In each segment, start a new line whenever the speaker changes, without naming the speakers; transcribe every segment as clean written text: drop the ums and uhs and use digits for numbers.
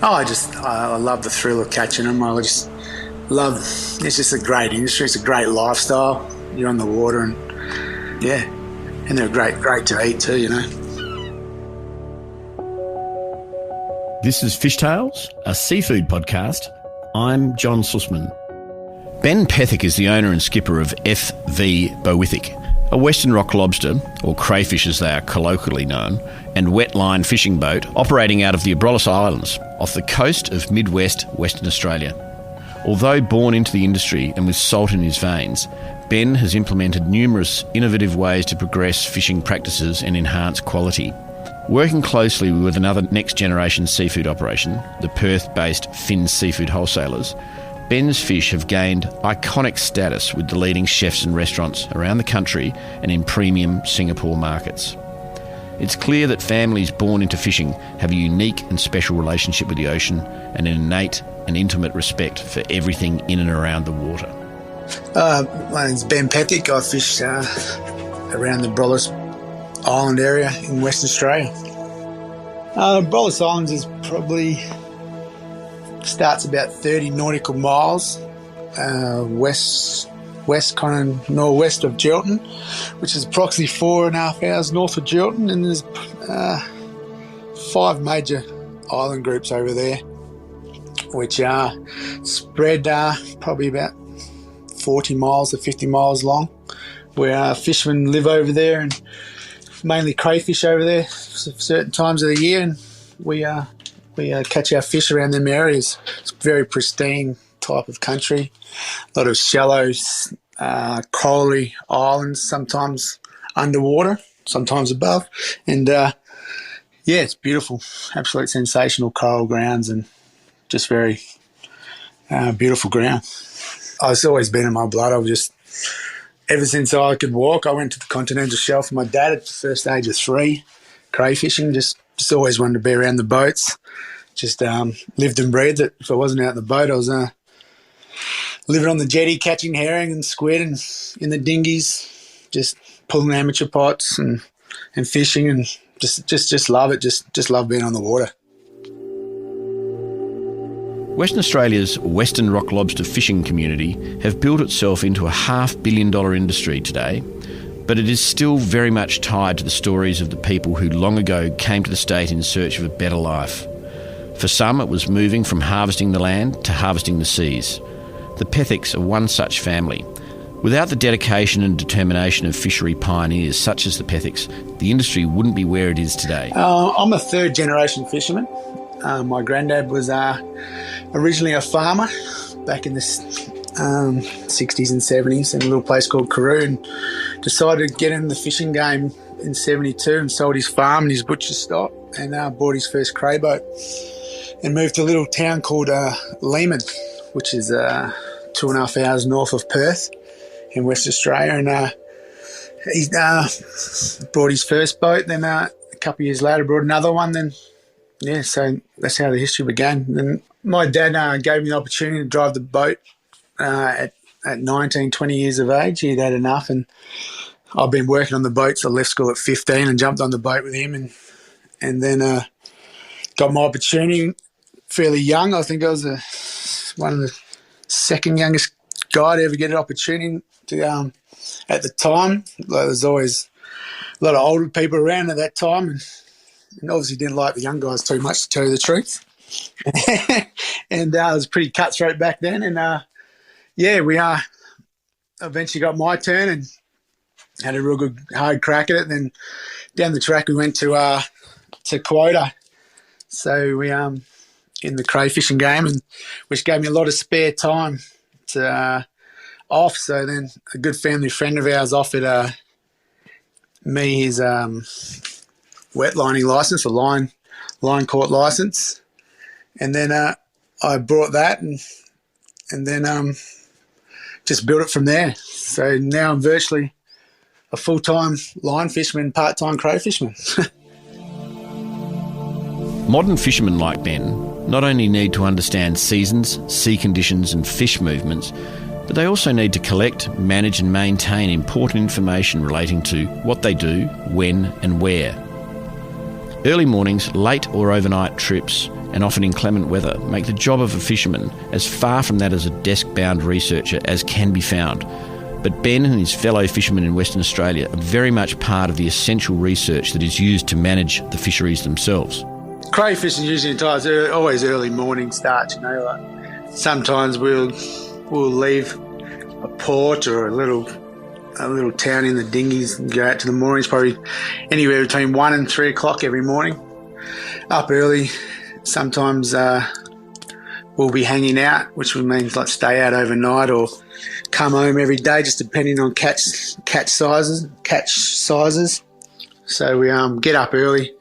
I love the thrill of catching them. I just love, it's just a great industry. It's a great lifestyle. You're on the water and and they're great to eat too,
This is Fish Tales, a seafood podcast. I'm John Susman. Ben Pethick is the owner and skipper of FV Bowithick, a western rock lobster, or crayfish as they are colloquially known, and wetline fishing boat operating out of the Abrolhos Islands off the coast of Midwest Western Australia. Although born into the industry and with salt in his veins, Ben has implemented numerous innovative ways to progress fishing practices and enhance quality. Working closely with another next-generation seafood operation, the Perth-based Finn Seafood Wholesalers, Ben's fish have gained iconic status with the leading chefs and restaurants around the country and in premium Singapore markets. It's clear that families born into fishing have a unique and special relationship with the ocean and an innate and intimate respect for everything in and around the water.
My name's Ben Pethick. I fish around the Abrolhos Island area in Western Australia. Abrolhos Islands is probably starts about 30 nautical miles west kind of northwest of Geraldton, which is approximately 4.5 hours north of Geraldton, and there's 5 major island groups over there, which are spread probably about 40 miles to 50 miles long, where fishermen live over there, and mainly crayfish over there for certain times of the year, and we catch our fish around them areas. It's a very pristine type of country. A lot of shallow, corally islands, sometimes underwater, sometimes above. And, it's beautiful. Absolute sensational coral grounds and just very beautiful ground. It's always been in my blood. Ever since I could walk, I went to the continental shelf with my dad at the first age of 3, crayfishing, just always wanted to be around the boats. Just lived and breathed it. If I wasn't out in the boat, I was living on the jetty, catching herring and squid and in the dinghies, just pulling amateur pots and fishing, and just love it. Just love being on the water.
Western Australia's western rock lobster fishing community have built itself into a $500 million industry today, but it is still very much tied to the stories of the people who long ago came to the state in search of a better life. For some, it was moving from harvesting the land to harvesting the seas. The Pethicks are one such family. Without the dedication and determination of fishery pioneers such as the Pethicks, the industry wouldn't be where it is today.
I'm a third-generation fisherman. My granddad was originally a farmer back in the 60s and 70s in a little place called Carew, and decided to get in the fishing game in 72 and sold his farm and his butcher stock, and bought his first cray boat and moved to a little town called Lehman, which is 2.5 hours north of Perth in West Australia. And he bought his first boat, then a couple of years later brought another one. Then so that's how the history began. And my dad gave me the opportunity to drive the boat at 19, 20 years of age. He'd had enough, and I've been working on the boats. I left school at 15 and jumped on the boat with him, and then got my opportunity fairly young. I think I was one of the second youngest guy to ever get an opportunity to, at the time. There was always a lot of older people around at that time, and obviously didn't like the young guys too much, to tell you the truth. And it was pretty cutthroat back then. And we eventually got my turn and had a real good hard crack at it. And then down the track we went to quota. So we in the crayfishing game, and which gave me a lot of spare time to off. So then a good family friend of ours offered me his wet lining license, or line caught license, and then I brought that and then just built it from there. So now I'm virtually a full-time line fisherman, part-time crayfishman.
Modern fishermen like Ben not only need to understand seasons, sea conditions and fish movements, but they also need to collect, manage and maintain important information relating to what they do, when and where. Early mornings, late or overnight trips and often inclement weather make the job of a fisherman as far from that as a desk-bound researcher as can be found. But Ben and his fellow fishermen in Western Australia are very much part of the essential research that is used to manage the fisheries themselves.
Crayfishing usually tides always early morning starts. Like sometimes we'll leave a port or a little town in the dinghies and go out to the moorings, probably anywhere between 1 and 3 o'clock every morning. Up early, sometimes we'll be hanging out, which means like stay out overnight or come home every day, just depending on catch sizes. So we get up early,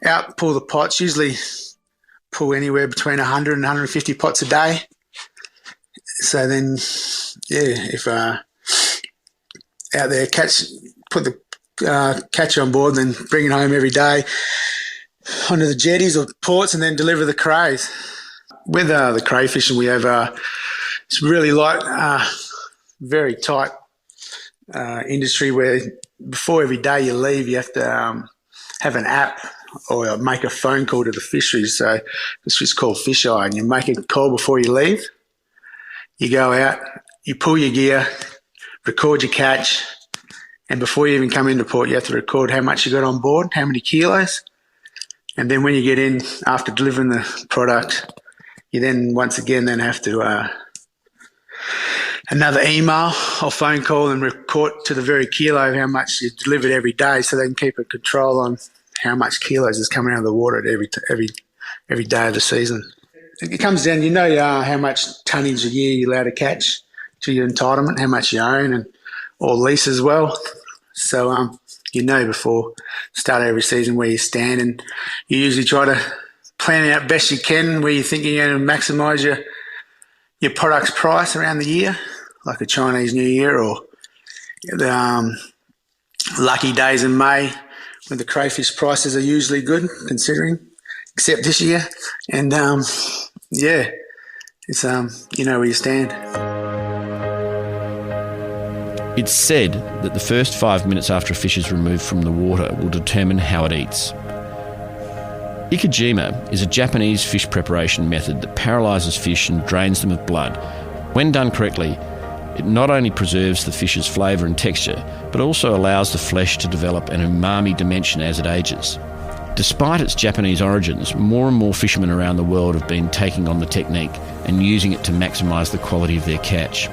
out pull the pots. Usually pull anywhere between 100 and 150 pots a day. So then, if out there put the catch on board, then bring it home every day onto the jetties or ports, and then deliver the crays. With the crayfishing, we have it's really very tight industry where before every day you leave, you have to have an app or make a phone call to the fisheries. So this is called Fish Eye, and you make a call before you leave. You go out, you pull your gear, record your catch, and before you even come into port, you have to record how much you got on board, how many kilos. And then when you get in after delivering the product, you then once again have to another email or phone call and record to the very kilo of how much you delivered every day, so they can keep a control on how much kilos is coming out of the water at every day of the season. It comes down, how much tonnage a year you're allowed to catch to your entitlement, how much you own or lease as well. So before start of every season where you stand, and you usually try to plan out best you can where you think you're going to maximise your product's price around the year, like a Chinese New Year or the lucky days in May when the crayfish prices are usually good, considering, except this year. And it's where you stand.
It's said that the first 5 minutes after a fish is removed from the water will determine how it eats. Ikejima is a Japanese fish preparation method that paralyses fish and drains them of blood. When done correctly, it not only preserves the fish's flavour and texture, but also allows the flesh to develop an umami dimension as it ages. Despite its Japanese origins, more and more fishermen around the world have been taking on the technique and using it to maximise the quality of their catch.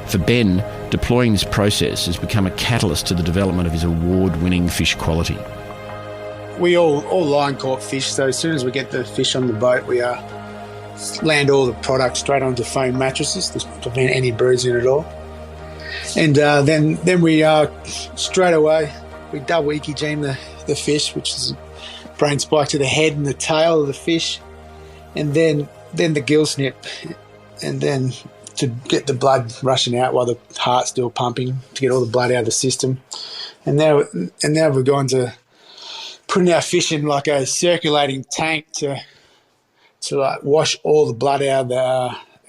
For Ben, deploying this process has become a catalyst to the development of his award-winning fish quality.
We all line caught fish, so as soon as we get the fish on the boat, we land all the product straight onto foam mattresses to prevent any bruising at all. And then we straight away we double ikejime the fish, which is brain spike to the head and the tail of the fish, and then the gill snip, and then to get the blood rushing out while the heart's still pumping, to get all the blood out of the system. And now we're going to putting our fish in like a circulating tank to wash all the blood out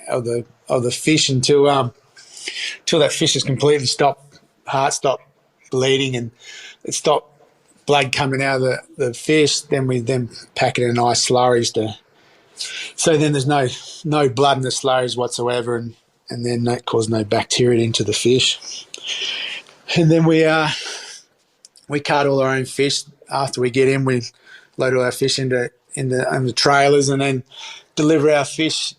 of the fish until that fish is completely heart stop bleeding and it stop blood coming out of the fish. Then we pack it in nice slurries so then there's no blood in the slurries whatsoever, and then that causes no bacteria into the fish. And then we cart all our own fish. After we get in, we load all our fish into the trailers and then deliver our fish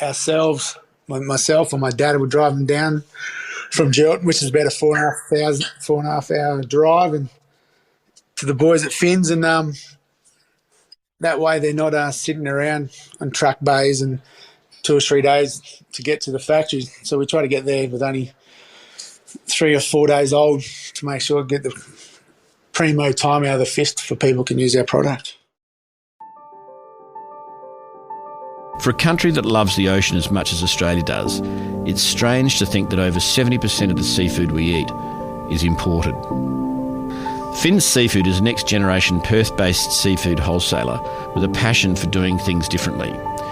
ourselves. Myself or my dad would drive them down from Geraldton, which is about a 4.5 hour drive, and to the boys at Finn's, and that way they're not sitting around on truck bays and 2 or 3 days to get to the factory. So we try to get there with only 3 or 4 days old to make sure we get the primo time out of the fish for people can use our product.
For a country that loves the ocean as much as Australia does, it's strange to think that over 70% of the seafood we eat is imported. Finn's Seafood is a next-generation Perth-based seafood wholesaler with a passion for doing things differently.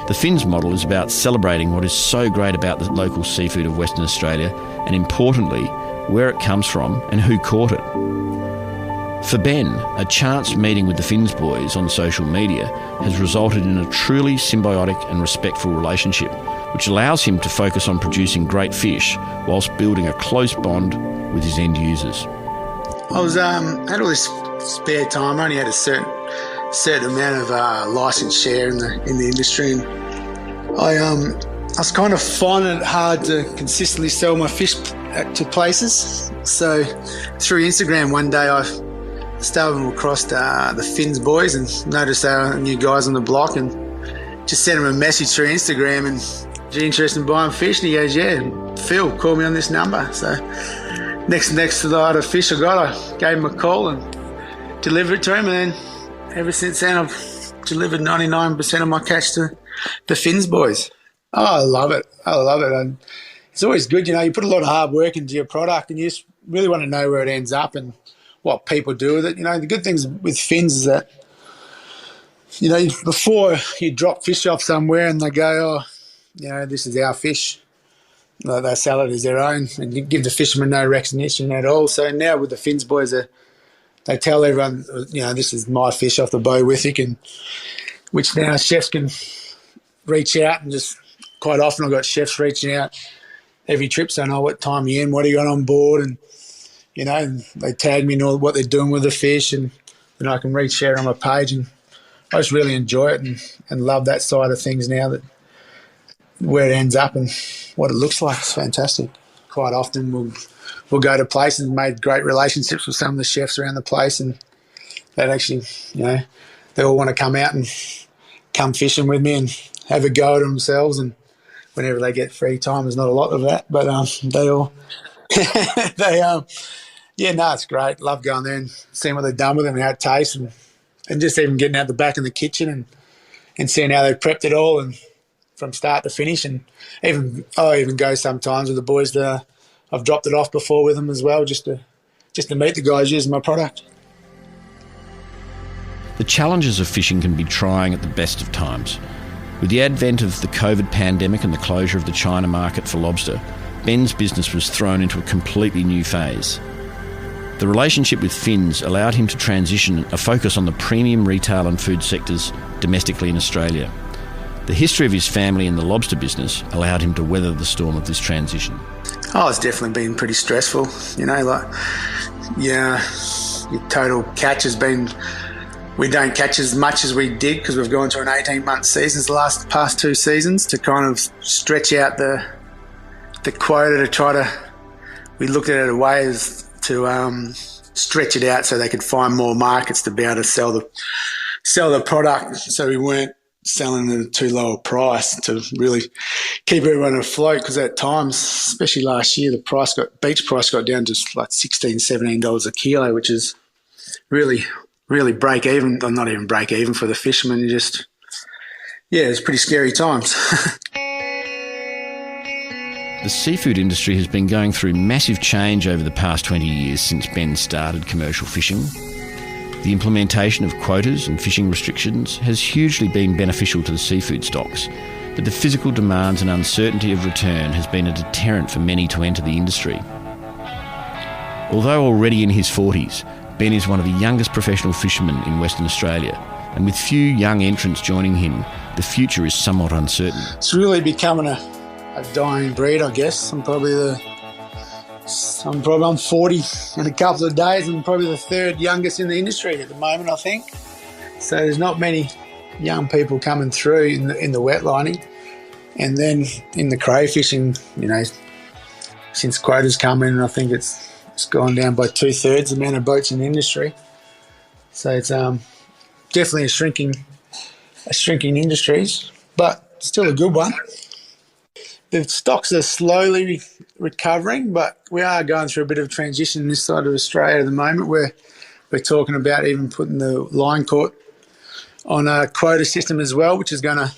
The Finn's model is about celebrating what is so great about the local seafood of Western Australia and, importantly, where it comes from and who caught it. For Ben, a chance meeting with the Finns boys on social media has resulted in a truly symbiotic and respectful relationship, which allows him to focus on producing great fish whilst building a close bond with his end users.
I was had all this spare time. I only had a certain amount of licensed share in the industry, and I was kind of finding it hard to consistently sell my fish to places. So through Instagram one day I stumbled across the Finns boys and noticed they were new guys on the block, and just sent him a message through Instagram and, "Are you interested in buying fish?" And he goes, "Yeah, Phil, call me on this number." So next to the lot of fish I got, I gave him a call and delivered it to him, and then ever since then I've delivered 99% of my catch to the Finns boys. Oh, I love it. And it's always good, you put a lot of hard work into your product and you just really want to know where it ends up and what people do with it. The good things with Finns is that, before you drop fish off somewhere and they go, "Oh, this is our fish," they sell it as their own and you give the fishermen no recognition at all. So now with the Finns boys, they tell everyone, "This is my fish off the Bowithick," and which now chefs can reach out and just quite often I've got chefs reaching out every trip saying, "Oh, what time are you in? What do you got on board?" And and they tag me in all what they're doing with the fish, and then I can reshare it on my page, and I just really enjoy it and love that side of things now, that where it ends up and what it looks like. It's fantastic. Quite often we'll go to places and made great relationships with some of the chefs around the place, and that actually, they all want to come out and come fishing with me and have a go at themselves, and whenever they get free time, there's not a lot of that, but they all it's great. Love going there and seeing what they've done with it and how it tastes, and just even getting out the back in the kitchen and seeing how they've prepped it all and from start to finish. And I even go sometimes with the boys that I've dropped it off before with them as well, just to meet the guys using my product.
The challenges of fishing can be trying at the best of times. With the advent of the COVID pandemic and the closure of the China market for lobster, Ben's business was thrown into a completely new phase. The relationship with Finns allowed him to transition a focus on the premium retail and food sectors domestically in Australia. The history of his family in the lobster business allowed him to weather the storm of this transition.
Oh, it's definitely been pretty stressful. Your total catch has been, we don't catch as much as we did because we've gone to an 18-month season the past 2 seasons to kind of stretch out the quota to try to, we looked at it a way as to stretch it out so they could find more markets to be able to sell the product, so we weren't selling at a too low a price to really keep everyone afloat, because at times, especially last year, the beach price got down to like $16, $17 a kilo, which is really, really break even, or not even break even for the fishermen. It's pretty scary times.
The seafood industry has been going through massive change over the past 20 years since Ben started commercial fishing. The implementation of quotas and fishing restrictions has hugely been beneficial to the seafood stocks, but the physical demands and uncertainty of return has been a deterrent for many to enter the industry. Although already in his 40s, Ben is one of the youngest professional fishermen in Western Australia, and with few young entrants joining him, the future is somewhat uncertain.
It's really becoming a dying breed, I guess. I'm 40 in a couple of days. I'm probably the third youngest in the industry at the moment, I think. So there's not many young people coming through in the wet lining. And then in the crayfishing, since quotas come in, I think it's gone down by 2/3 the amount of boats in the industry. So it's definitely a shrinking industry, but still a good one. The stocks are slowly recovering, but we are going through a bit of transition this side of Australia at the moment, where we're talking about even putting the line caught on a quota system as well, which is going to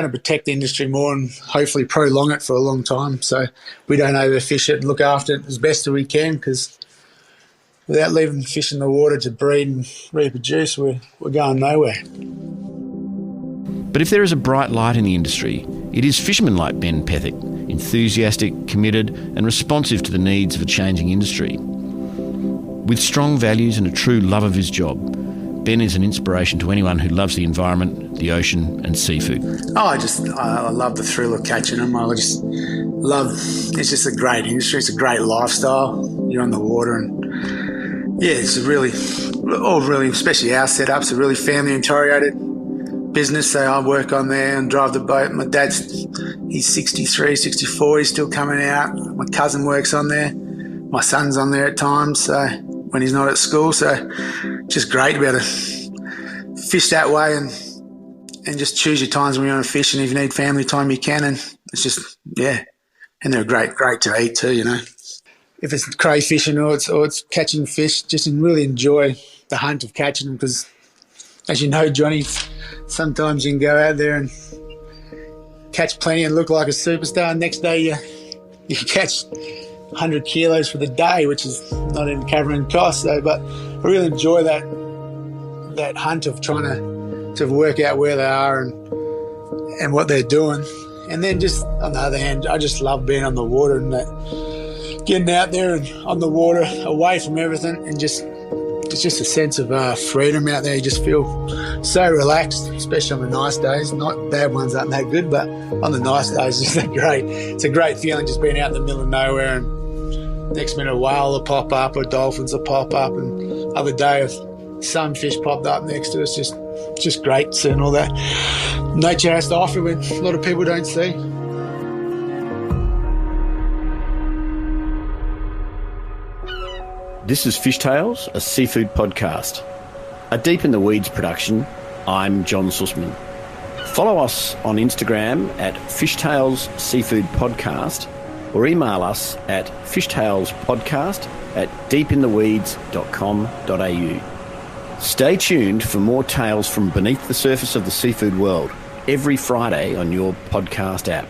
protect the industry more and hopefully prolong it for a long time. So we don't overfish it and look after it as best as we can, because without leaving fish in the water to breed and reproduce, we're going nowhere.
But if there is a bright light in the industry, it is fishermen like Ben Pethick, enthusiastic, committed and responsive to the needs of a changing industry. With strong values and a true love of his job, Ben is an inspiration to anyone who loves the environment, the ocean and seafood.
I love the thrill of catching them. It's just a great industry. It's a great lifestyle. You're on the water and it's really, especially our setup's a really family-oriented business. So I work on there and drive the boat. My he's 63, 64. He's still coming out. My cousin works on there. My son's on there at times. So when he's not at school. So just great to be able to fish that way and just choose your times when you're on a fish, and if you need family time you can, and it's just and they're great to eat too, you know. If it's crayfishing or it's catching fish, just really enjoy the hunt of catching them, because as you know, Johnny, sometimes you can go out there and catch plenty and look like a superstar, and next day you catch 100 kilos for the day, which is not even covering costs. So, but I really enjoy that hunt of trying to work out where they are and what they're doing. And then just on the other hand, I just love being on the water and getting out there and on the water away from everything, and it's just a sense of freedom out there. You just feel so relaxed, especially on the nice days. Not bad ones aren't that good, but on the nice days, it's a great feeling just being out in the middle of nowhere, and next minute a whale will pop up or dolphins will pop up, and other day if some fish popped up next to us. Just great seeing all that nature has to offer when a lot of people don't see.
This is Fish Tales, a seafood podcast. A Deep in the Weeds production. I'm John Susman. Follow us on Instagram at Fishtails Seafood Podcast, or email us at fishtailspodcast@deepintheweeds.com.au. Stay tuned for more tales from beneath the surface of the seafood world every Friday on your podcast app.